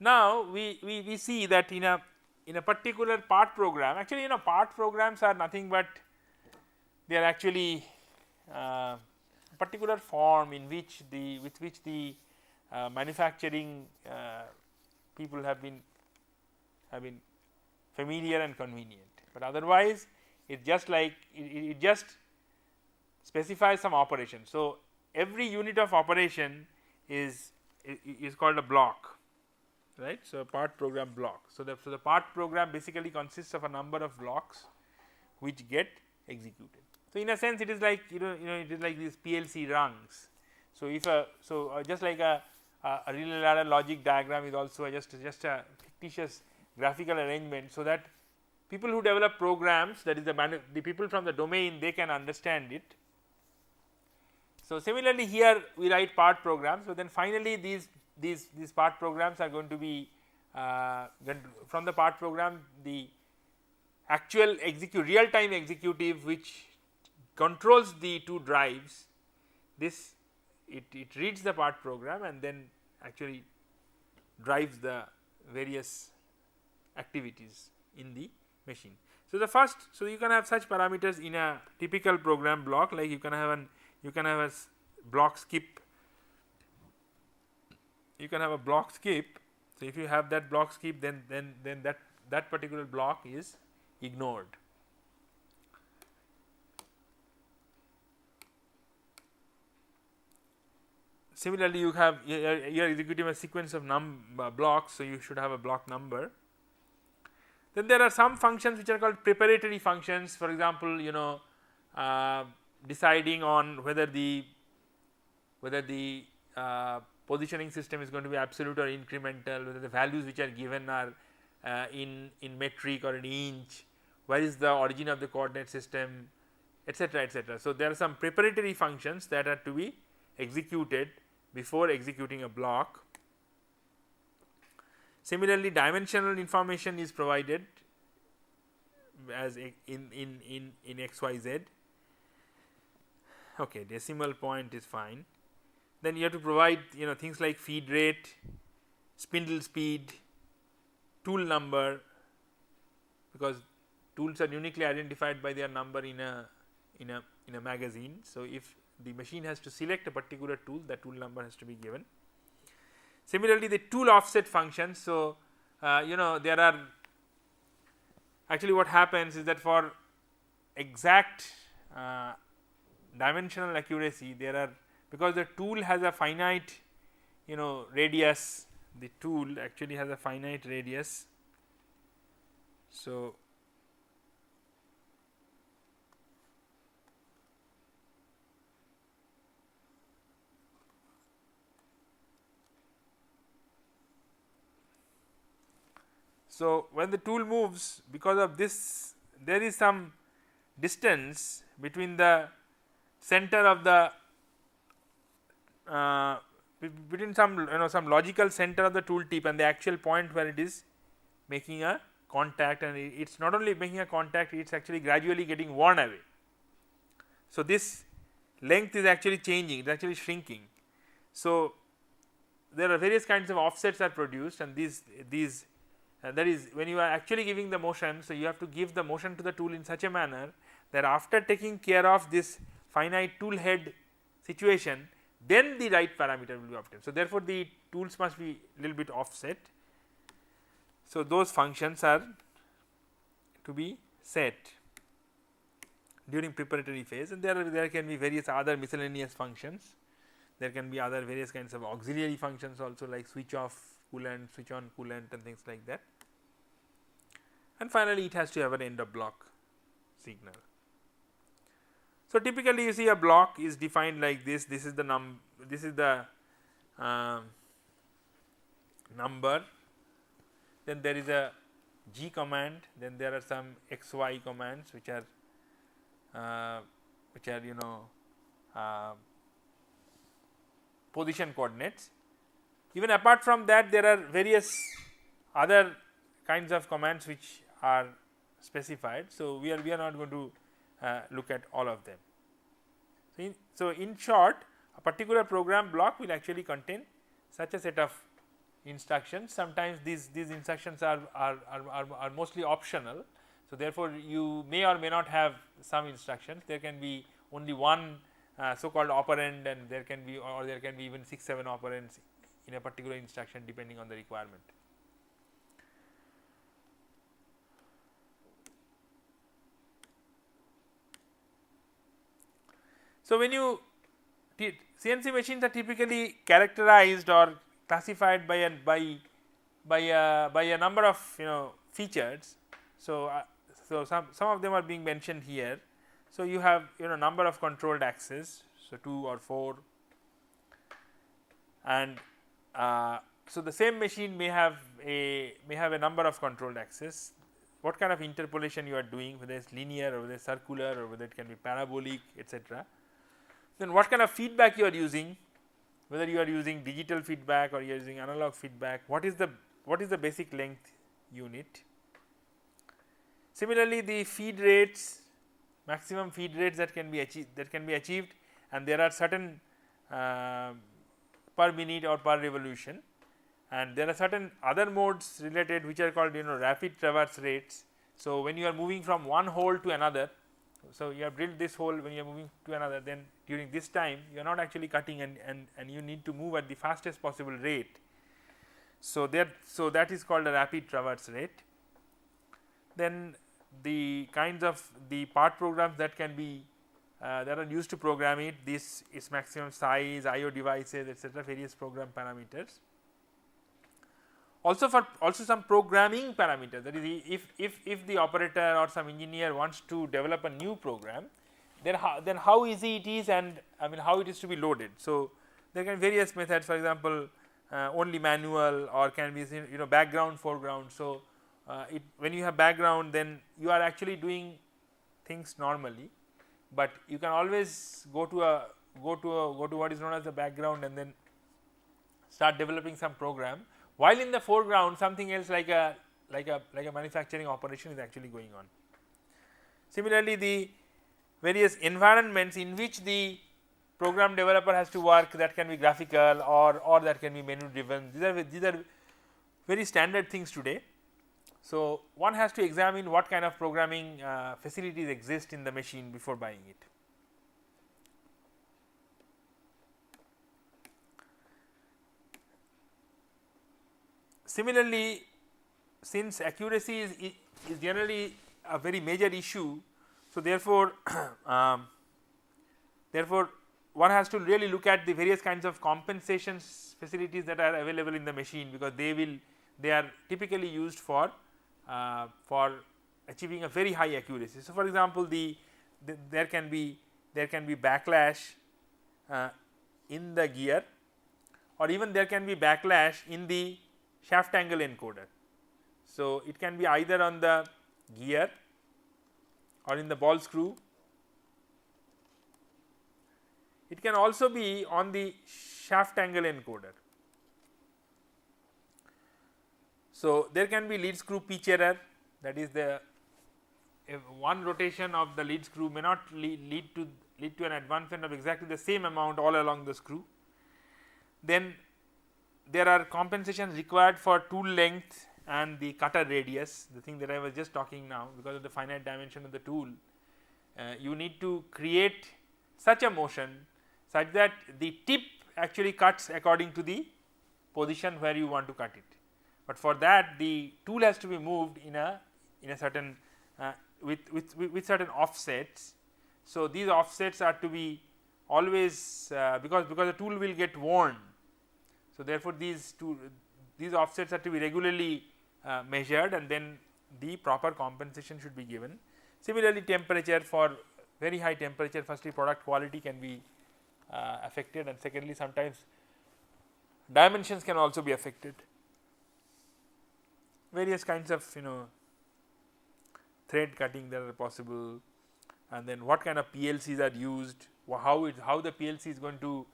now we see that in a particular part program, actually part programs are nothing but they are actually particular form in which the with which the manufacturing people have been familiar and convenient, but otherwise it just like it just specifies some operation. So, every unit of operation is called a block, right. So, part program block. So, the part program basically consists of a number of blocks which get executed. So, in a sense it is like it is like these PLC rungs. So, if just like a relay ladder logic diagram is also just a fictitious graphical arrangement, so that people who develop programs, that is the people from the domain, they can understand it. So, similarly here we write part programs. So, then finally these part programs are going to be from the part program the actual real time executive which controls the two drives, this it reads the part program and then actually drives the various activities in the machine. So, the first, so you can have such parameters in a typical program block, like you can have a block skip, you can have a block skip. So, if you have that block skip, then that particular block is ignored. Similarly, you have you are executing a sequence of blocks, so you should have a block number. Then there are some functions which are called preparatory functions. For example, deciding on whether the positioning system is going to be absolute or incremental, whether the values which are given are in metric or in inch, where is the origin of the coordinate system, etc., etc. So, there are some preparatory functions that are to be executed before executing a block. Similarly, dimensional information is provided as in XYZ. Okay, decimal point is fine. Then you have to provide things like feed rate, spindle speed, tool number, because tools are uniquely identified by their number in a magazine. So, if the machine has to select a particular tool, the tool number has to be given. Similarly, the tool offset function. So, there are actually what happens is that for exact dimensional accuracy, there are, because the tool has a finite radius, the tool actually has a finite radius. So, when the tool moves, because of this there is some distance between the center of the between some logical center of the tool tip and the actual point where it is making a contact, and it is not only making a contact, it is actually gradually getting worn away. So, this length is actually changing, it is actually shrinking. So, there are various kinds of offsets are produced, and these that is when you are actually giving the motion. So, you have to give the motion to the tool in such a manner that after taking care of this finite tool head situation, then the right parameter will be obtained. So, therefore, the tools must be little bit offset. So, those functions are to be set during preparatory phase, and there can be various other miscellaneous functions. There can be other various kinds of auxiliary functions also, like switch off coolant, switch on coolant and things like that. And finally, it has to have an end of block signal. So, typically you see a block is defined like this. This is the number, then there is a G command, then there are some XY commands which are position coordinates. Even apart from that, there are various other kinds of commands which are specified. So, we are not going to look at all of them. So, in short, a particular program block will actually contain such a set of instructions. Sometimes these instructions are mostly optional. So, therefore, you may or may not have some instructions. There can be only one so called operand, and there can be, or there can be even 6-7 operands in a particular instruction depending on the requirement. So, when you CNC machines are typically characterized or classified by a number of features. So, so some of them are being mentioned here. So, you have number of controlled axes, so 2 or 4, and so the same machine may have a number of controlled axes. What kind of interpolation you are doing, whether it is linear or whether it is circular or whether it can be parabolic, etc. Then what kind of feedback you are using, whether you are using digital feedback or you are using analog feedback, what is the basic length unit. Similarly, the feed rates, maximum feed rates that can be achieved, and there are certain per minute or per revolution, and there are certain other modes related which are called rapid traverse rates. So, when you are moving from one hole to another, so you have drilled this hole, when you are moving to another, then during this time you are not actually cutting, and you need to move at the fastest possible rate. So, that is called a rapid traverse rate. Then the kinds of the part programs that can be that are used to program it, this is maximum size, IO devices, etc., various program parameters. Also some programming parameters, that is, if the operator or some engineer wants to develop a new program, then how easy it is, and I mean how it is to be loaded. So, there can be various methods, for example, only manual, or can be background, foreground. So, when you have background, then you are actually doing things normally, but you can always go to what is known as the background and then start developing some program, while in the foreground something else like a manufacturing operation is actually going on. Similarly, the various environments in which the program developer has to work, that can be graphical or that can be menu driven. These are very standard things today. So, one has to examine what kind of programming facilities exist in the machine before buying it. Similarly, since accuracy is generally a very major issue, so therefore, one has to really look at the various kinds of compensations facilities that are available in the machine, because they are typically used for achieving a very high accuracy. So, for example, there can be backlash in the gear, or even there can be backlash in the shaft angle encoder. So, it can be either on the gear or in the ball screw. It can also be on the shaft angle encoder. So, there can be lead screw pitch error, that is one rotation of the lead screw may not lead to an advancement of exactly the same amount all along the screw. Then there are compensations required for tool length and the cutter radius, the thing that I was just talking now, because of the finite dimension of the tool. You need to create such a motion such that the tip actually cuts according to the position where you want to cut it. But for that, the tool has to be moved in a certain with certain offsets. So, these offsets are to be always because the tool will get worn. So, therefore, these offsets are to be regularly measured, and then the proper compensation should be given. Similarly, temperature, for very high temperature, firstly product quality can be affected, and secondly sometimes dimensions can also be affected. Various kinds of thread cutting that are possible, and then what kind of PLCs are used, how the PLC is going to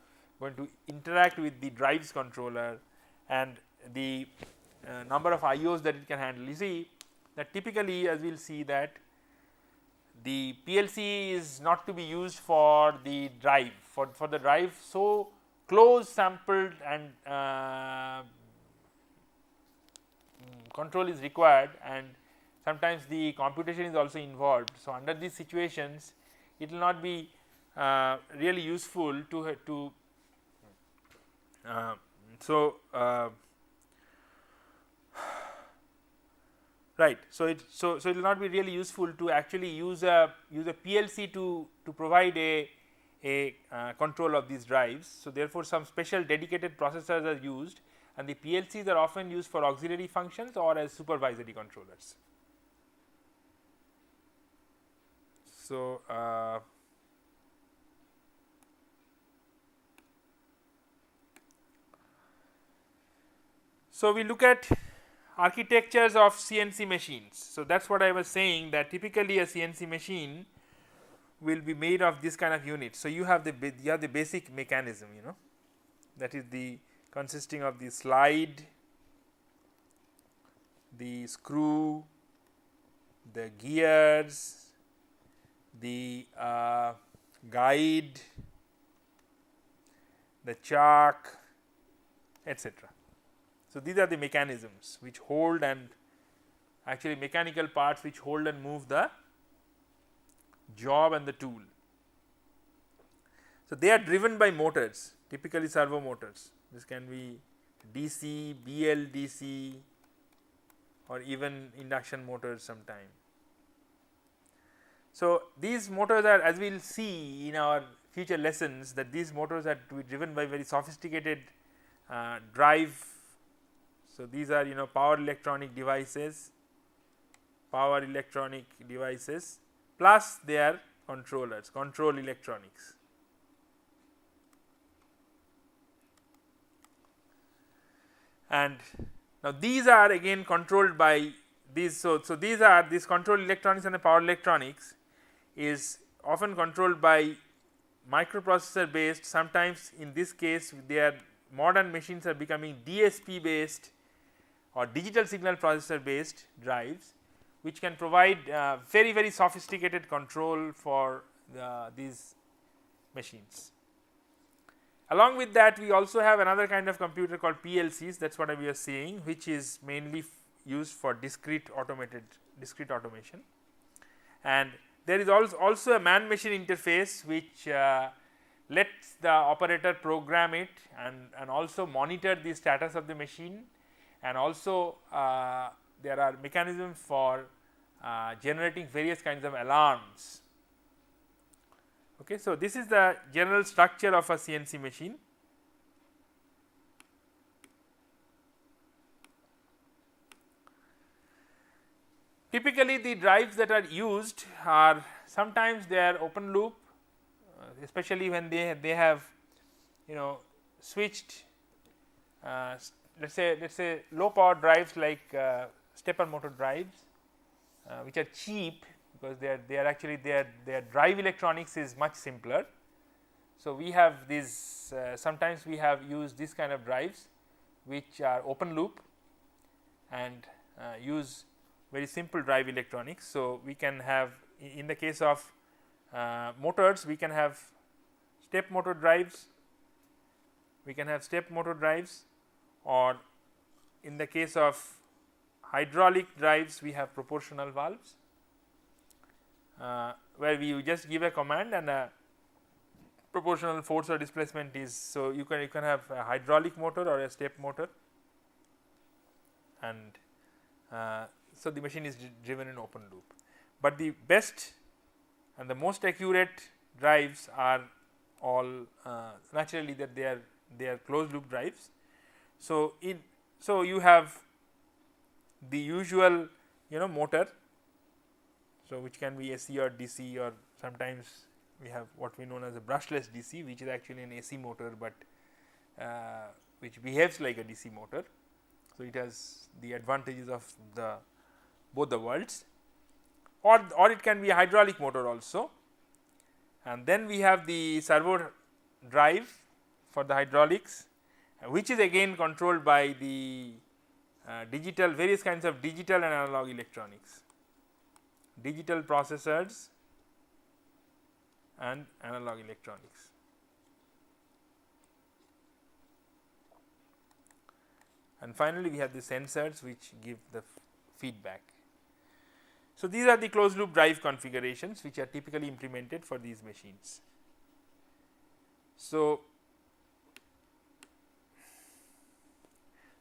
interact with the drives controller, and the number of IOs that it can handle. You see that typically, as we will see, that the PLC is not to be used for the drive, for the drive so close sampled and control is required, and sometimes the computation is also involved. So, under these situations it will not be really useful to right. So, it will not be really useful to actually use a PLC to provide a control of these drives. So, therefore, some special dedicated processors are used, and the PLCs are often used for auxiliary functions or as supervisory controllers. So, we look at architectures of CNC machines. So, that is what I was saying, that typically a CNC machine will be made of this kind of unit. So, you have the basic mechanism, that is the consisting of the slide, the screw, the gears, the guide, the chuck, etc. So, these are the mechanisms which hold, and actually mechanical parts which hold and move the job and the tool. So, they are driven by motors, typically servo motors. This can be DC, BLDC, or even induction motors sometime. So, these motors are, as we will see in our future lessons, that these motors are to be driven by very sophisticated drive. So, these are power electronic devices, plus they are controllers, control electronics. And now these are again controlled by these. So, these control electronics and the power electronics is often controlled by microprocessor based. Sometimes in this case their modern machines are becoming DSP based or digital signal processor based drives, which can provide very sophisticated control for these machines. Along with that, we also have another kind of computer called PLCs, that is what we are saying, which is mainly used for discrete automation. And there is also a man machine interface which lets the operator program it and also monitor the status of the machine, and also there are mechanisms for generating various kinds of alarms. Okay, so, this is the general structure of a CNC machine. Typically, the drives that are used are sometimes they are open loop, especially when they have switched let us say low power drives like stepper motor drives, which are cheap because they are actually their drive electronics is much simpler. So, we have these sometimes we have used this kind of drives which are open loop and use very simple drive electronics. So, we can have in the case of motors, we can have step motor drives, or in the case of hydraulic drives we have proportional valves, where we just give a command and a proportional force or displacement is. So, you can have a hydraulic motor or a step motor, and so the machine is driven in open loop. But the best and the most accurate drives are all naturally that they are closed loop drives. So, you have the usual motor, so which can be AC or DC, or sometimes we have what we known as a brushless DC, which is actually an AC motor, but which behaves like a DC motor. So, it has the advantages of both the worlds, or it can be a hydraulic motor also. And then we have the servo drive for the hydraulics, which is again controlled by the various kinds of digital and analog electronics, digital processors and analog electronics. and finally we have the sensors which give the feedback. So, these are the closed loop drive configurations which are typically implemented for these machines. So,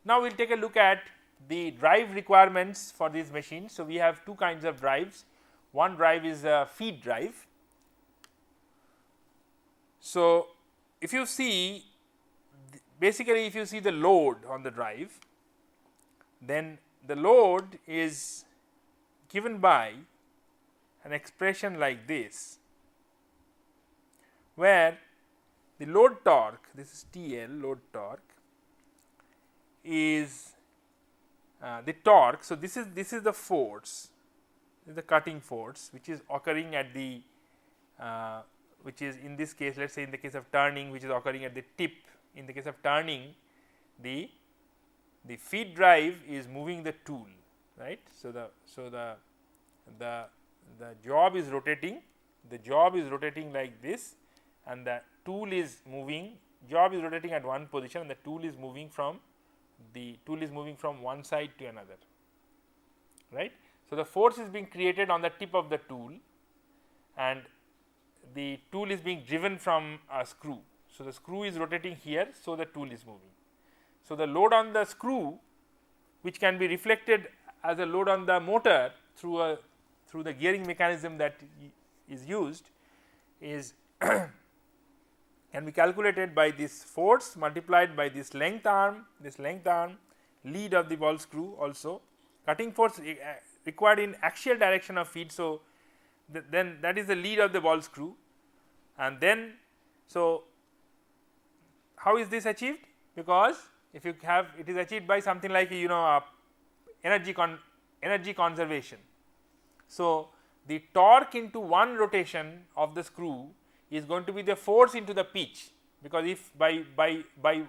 now we will take a look at the drive requirements for these machines. So, we have two kinds of drives. One drive is a feed drive. So, if you see, basically if you see the load on the drive, then the load is given by an expression like this, where the load torque, this is TL, load torque, is the torque. So, this is the force, this is the cutting force which is occurring at the which is in this case, let us say in the case of turning, which is occurring at the tip. In the case of turning, the feed drive is moving the tool, right. So, the job is rotating, like this, and the tool is moving, job is rotating at one position and the tool is moving from one side to another, right. So, the force is being created on the tip of the tool and the tool is being driven from a screw. So, the screw is rotating here, so the tool is moving. So, the load on the screw, which can be reflected as a load on the motor through the gearing mechanism that is used, is can be calculated by this force multiplied by this length arm, lead of the ball screw, also cutting force required in axial direction of feed. So, then that is the lead of the ball screw, and then so how is this achieved? Because if you have, it is achieved by something like energy conservation. So, the torque into one rotation of the screw is going to be the force into the pitch, because if by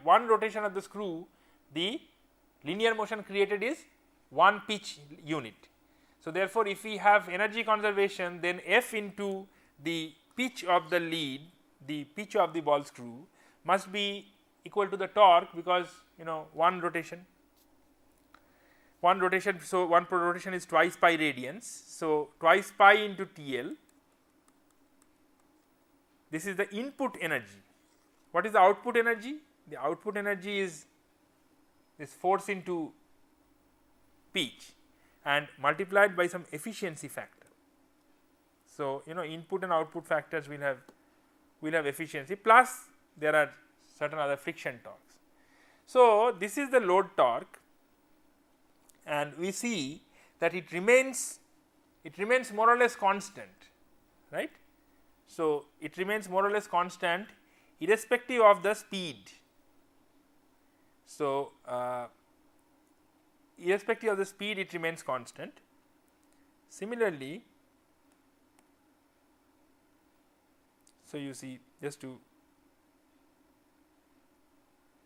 one rotation of the screw the linear motion created is one pitch unit. So, therefore, if we have energy conservation, then F into the pitch of the lead, the pitch of the ball screw must be equal to the torque, because one rotation. So, one per rotation is twice pi radians. So, twice pi into TL, this is the input energy. What is the output energy? The output energy is this force into pitch and multiplied by some efficiency factor. So, input and output factors will have efficiency, plus there are certain other friction torques. So, this is the load torque, and we see that it remains more or less constant, right. So, it remains more or less constant irrespective of the speed. So, irrespective of the speed, it remains constant. Similarly, so you see, just to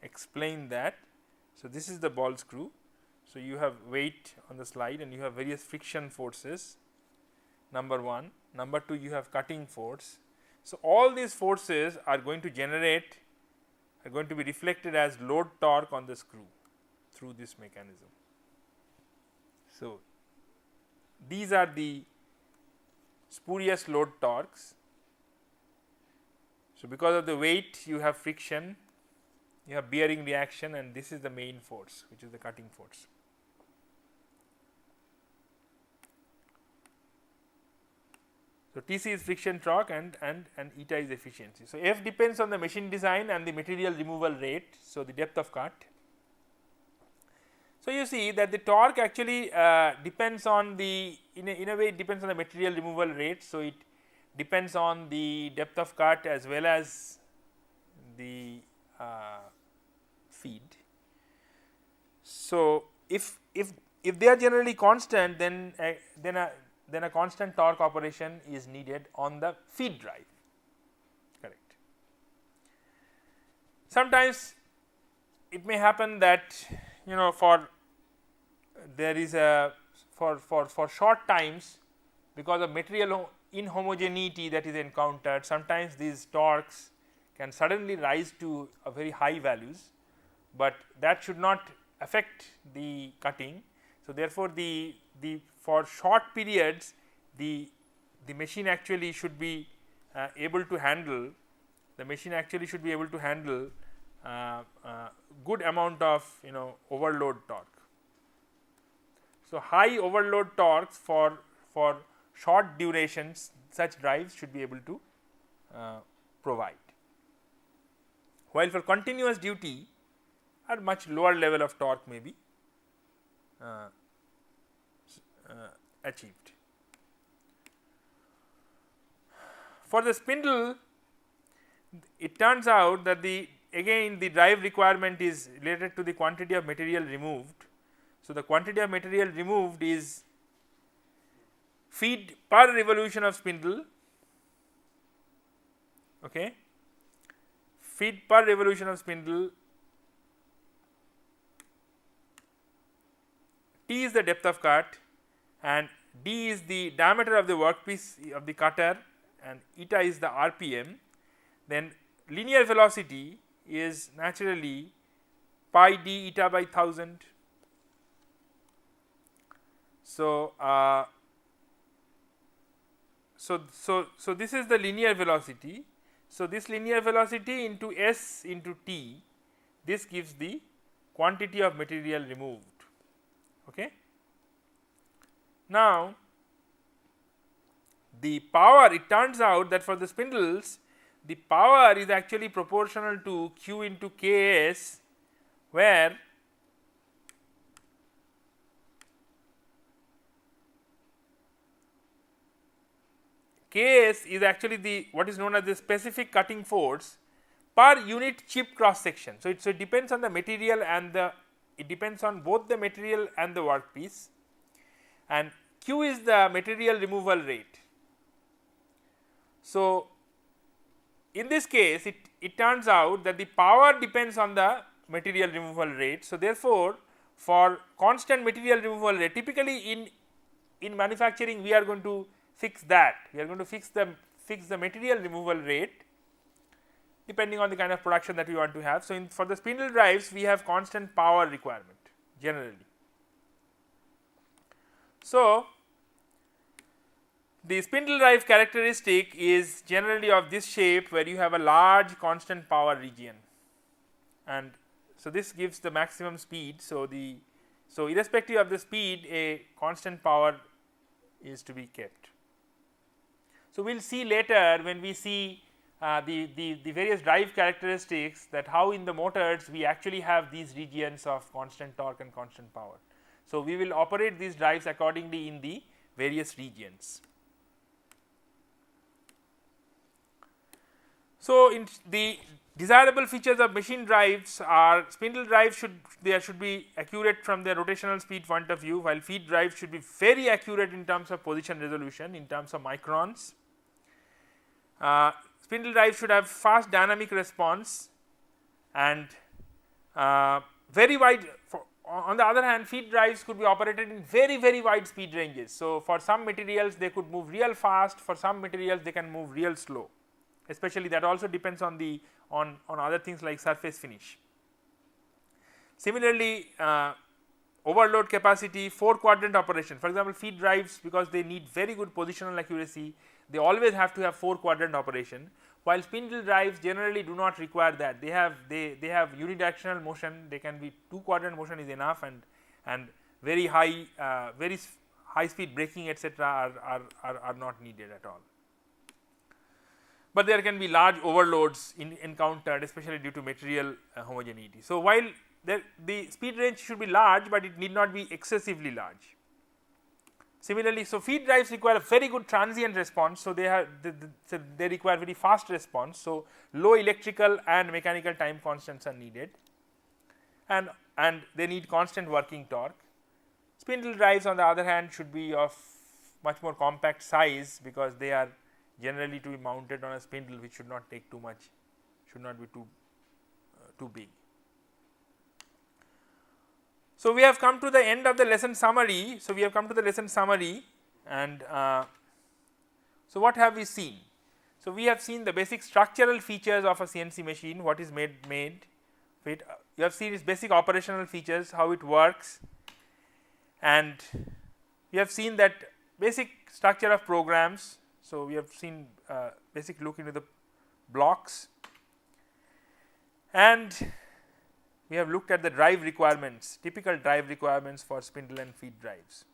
explain that, so this is the ball screw. So, you have weight on the slide and you have various friction forces, number 1. Number 2, you have cutting force. So, all these forces are going to be reflected as load torque on the screw through this mechanism. So, these are the spurious load torques. So, because of the weight you have friction, you have bearing reaction, and this is the main force, which is the cutting force. So, Tc is friction torque and eta is efficiency. So, F depends on the machine design and the material removal rate. So, the depth of cut. So, you see that the torque actually depends on the in a way it depends on the material removal rate. So, it depends on the depth of cut as well as the feed. So, if they are generally constant, then a constant torque operation is needed on the feed drive, correct. Sometimes it may happen that for there is a for short times, because of material inhomogeneity that is encountered, sometimes these torques can suddenly rise to a very high values, but that should not affect the cutting. So, therefore, the for short periods the machine actually should be able to handle, the machine actually should be able to handle good amount of overload torque. So, high overload torques for short durations, such drives should be able to provide, while for continuous duty at much lower level of torque may be achieved. For the spindle, it turns out that again the drive requirement is related to the quantity of material removed. So, the quantity of material removed is feed per revolution of spindle, okay, feed per revolution of spindle. T is the depth of cut and d is the diameter of the workpiece of the cutter and eta is the RPM. Then linear velocity is naturally pi d eta by 1000. So, so this is the linear velocity. So, this linear velocity into S into T, this gives the quantity of material removed. Okay. Now, the power, it turns out that for the spindles the power is actually proportional to Q into Ks, where Ks is actually the what is known as the specific cutting force per unit chip cross section. So, it depends on the material and it depends on both the material and the workpiece, and Q is the material removal rate. So, in this case it turns out that the power depends on the material removal rate. So, therefore, for constant material removal rate, typically in manufacturing we are going to fix that, we are going to fix the material removal rate depending on the kind of production that we want to have. So, for the spindle drives we have constant power requirement generally. So, the spindle drive characteristic is generally of this shape, where you have a large constant power region, and so this gives the maximum speed. So, irrespective of the speed, a constant power is to be kept. So, we will see later when we see the various drive characteristics, that how in the motors we actually have these regions of constant torque and constant power. So, we will operate these drives accordingly in the various regions. So, in the desirable features of machine drives are spindle drive should be accurate from the rotational speed point of view, while feed drive should be very accurate in terms of position resolution in terms of microns. Spindle drive should have fast dynamic response and very wide. On the other hand, feed drives could be operated in very wide speed ranges. So, for some materials they could move real fast, for some materials they can move real slow, especially that also depends on the on other things like surface finish. Similarly, overload capacity, 4 quadrant operation, for example, feed drives, because they need very good positional accuracy, they always have to have 4 quadrant operation, while spindle drives generally do not require that. They have unidirectional motion, they can be 2 quadrant motion is enough, and very high speed braking etc. are not needed at all. But there can be large overloads encountered, especially due to material homogeneity. So, while the speed range should be large, but it need not be excessively large. Similarly, so feed drives require a very good transient response. So, they require very fast response. So, low electrical and mechanical time constants are needed, and they need constant working torque. Spindle drives on the other hand should be of much more compact size, because they are generally to be mounted on a spindle which should not take too much, should not be too big. So, we have come to the end of the lesson summary. So, we have come to the lesson summary, and so what have we seen? So, we have seen the basic structural features of a CNC machine, what is made, So, you have seen its basic operational features, how it works, and we have seen that basic structure of programs. So, we have seen basic look into the blocks, and we have looked at the drive requirements, typical drive requirements for spindle and feed drives.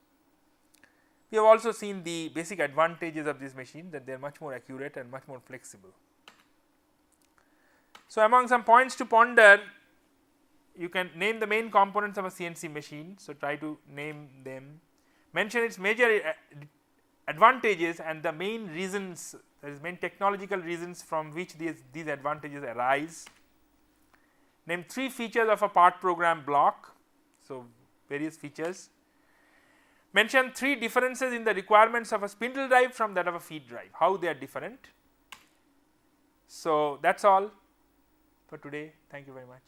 We have also seen the basic advantages of this machine, that they are much more accurate and much more flexible. So, among some points to ponder, you can name the main components of a CNC machine. So, try to name them, mention its major advantages and the main reasons, that is main technological reasons from which these advantages arise. Name 3 features of a part program block, so various features. Mention 3 differences in the requirements of a spindle drive from that of a feed drive, how they are different. So, that is all for today. Thank you very much.